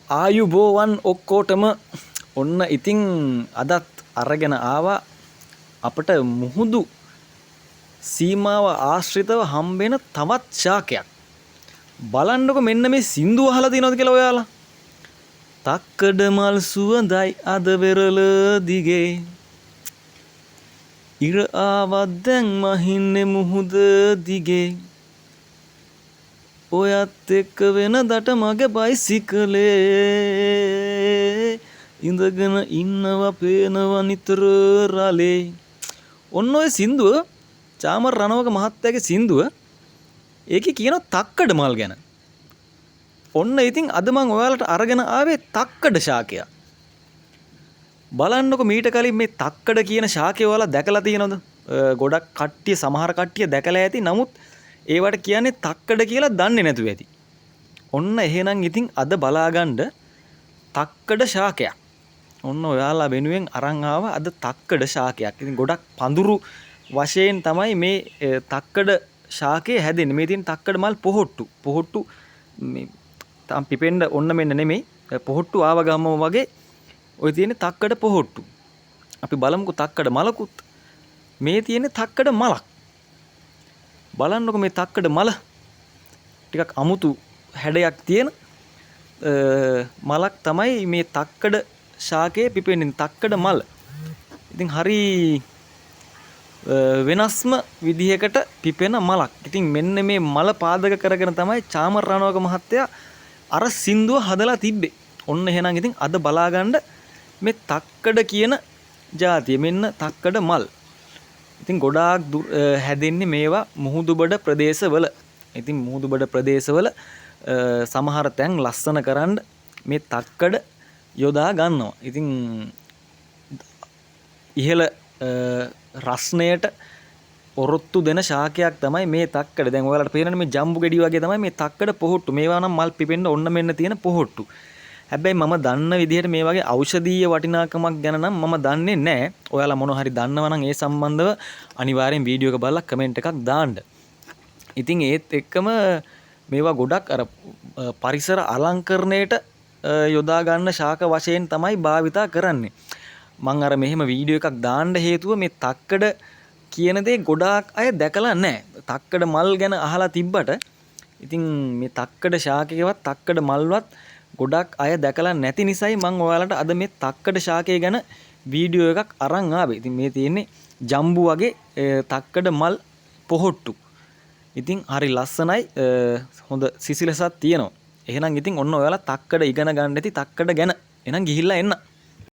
ආයුබෝවන් ඔක්කොටම ඔන්න ඉතින් අදත් අරගෙන ආවා අපට මුහුදු සීමාව ආශ්‍රිතව හම්බෙන තවත් ශාකයක්. බලන්නකො මෙන්න මේ සින්දුව අහලා තියෙනවද කියලා ඔයාලා? තක්කඩ මල් සුවඳයි අද වෙරළ දිගේ ඉර ආවත් දැන් මහින්නේ මුහුද දිගේ ඔයත් එක්ක වෙනදට මගේ බයිසිකලේ ඉඳගෙන ඉන්නවා පේනවා නිතර රලේ. ඔන්න ඔය සින්දුව චාමර් රණවක මහත්තයාගේ සින්දුව. ඒකේ කියනවා තක්කඩ මල් ගැන. ඔන්න ඉතින් අද මම ඔයාලට අරගෙන ආවේ තක්කඩ ශාකය. බලන්නකො මීට කලින් මේ තක්කඩ කියන ශාකය ඔයාලා දැකලා තියෙනවද? ගොඩක් කට්ටිය සමහර කට්ටිය දැකලා ඇති. නමුත් ඒවට කියන්නේ තක්කඩ කියලා දන්නේ නැතුව ඇති. ඔන්න එහෙනම් ඉතින් අද බලාගන්න තක්කඩ ශාකයක්. ඔන්න ඔයාලා වෙනුවෙන් අරන් ආවා අද තක්කඩ ශාකයක්. ඉතින් ගොඩක් පඳුරු වශයෙන් තමයි මේ තක්කඩ ශාකය හැදෙන්නේ. මේ තියෙන තක්කඩ මල් පොහොට්ටු මේ තාම පිපෙන්න ඔන්න මෙන්න නෙමෙයි. පොහොට්ටු ආව ගමම වගේ ඔය තියෙන තක්කඩ පොහොට්ටු. අපි බලමුකෝ තක්කඩ මලකුත්. මේ තියෙන තක්කඩ මලක්. බලන්නකො මේ තක්කඩ මල ටිකක් අමුතු හැඩයක් තියෙන මලක් තමයි මේ තක්කඩ ශාකයේ පිපෙන්නේ. තක්කඩ මල. ඉතින් හරි වෙනස්ම විදිහකට පිපෙන මලක්. ඉතින් මෙන්න මේ මල පාදක කරගෙන තමයි චාමර් රණවක මහත්තයා අර සින්දුව හදලා තිබ්බේ. ඔන්න එහෙනම් ඉතින් අද බලාගන්න මේ තක්කඩ කියන ජාතිය. මෙන්න තක්කඩ මල්. ඉතින් ගොඩාක් හැදෙන්නේ මේවා මුහුදුබඩ ප්‍රදේශවල. ඉතින් මුහුදුබඩ ප්‍රදේශවල සමහර තැන් ලස්සන කරන්න මේ තක්කඩ යොදා ගන්නවා. ඉතින් ඉහළ රස්නයට ඔරොත්තු දෙන ශාකයක් තමයි මේ තක්කඩ. දැන් ඔයාලට පේනනේ මේ ජම්බු ගෙඩි වගේ තමයි මේ තක්කඩ පොහොට්ටු. මේවා නම් මල් පිපෙන්න ඔන්න මෙන්න තියෙන පොහොට්ටු. හැබැයි මම දන්න විදිහට මේ වගේ ඖෂධීය වටිනාකමක් ගැන නම් මම දන්නේ නැහැ. ඔයාලා මොන හරි දන්නවා නම් ඒ සම්බන්ධව අනිවාර්යෙන් වීඩියෝ එක බලලා කමෙන්ට් එකක් දාන්න. ඉතින් ඒත් එක්කම මේවා ගොඩක් අර පරිසර අලංකරණයට යොදා ගන්න ශාක වශයෙන් තමයි භාවිතා කරන්නේ. මම අර මෙහෙම වීඩියෝ එකක් දාන්න හේතුව මේ තක්කඩ කියන දේ ගොඩාක් අය දැකලා නැහැ. තක්කඩ මල් ගැන අහලා තිබ්බට ඉතින් මේ තක්කඩ ශාකයවත් තක්කඩ මල්වත් ගොඩක් අය දැකලා නැති නිසායි මම ඔයාලට අද මේ තක්කඩ ශාකය ගැන වීඩියෝ එකක් අරන් ආවේ. ඉතින් මේ තියෙන්නේ ජම්බු වගේ තක්කඩ මල් පොහොට්ටු. ඉතින් හරි ලස්සනයි, හොඳ සිසිලසක් තියෙනවා. එහෙනම් ඉතින් ඔන්න ඔයාලා තක්කඩ ඉගෙන ගන්න ඇති තක්කඩ ගැන. එහෙනම් ගිහිල්ලා එන්න.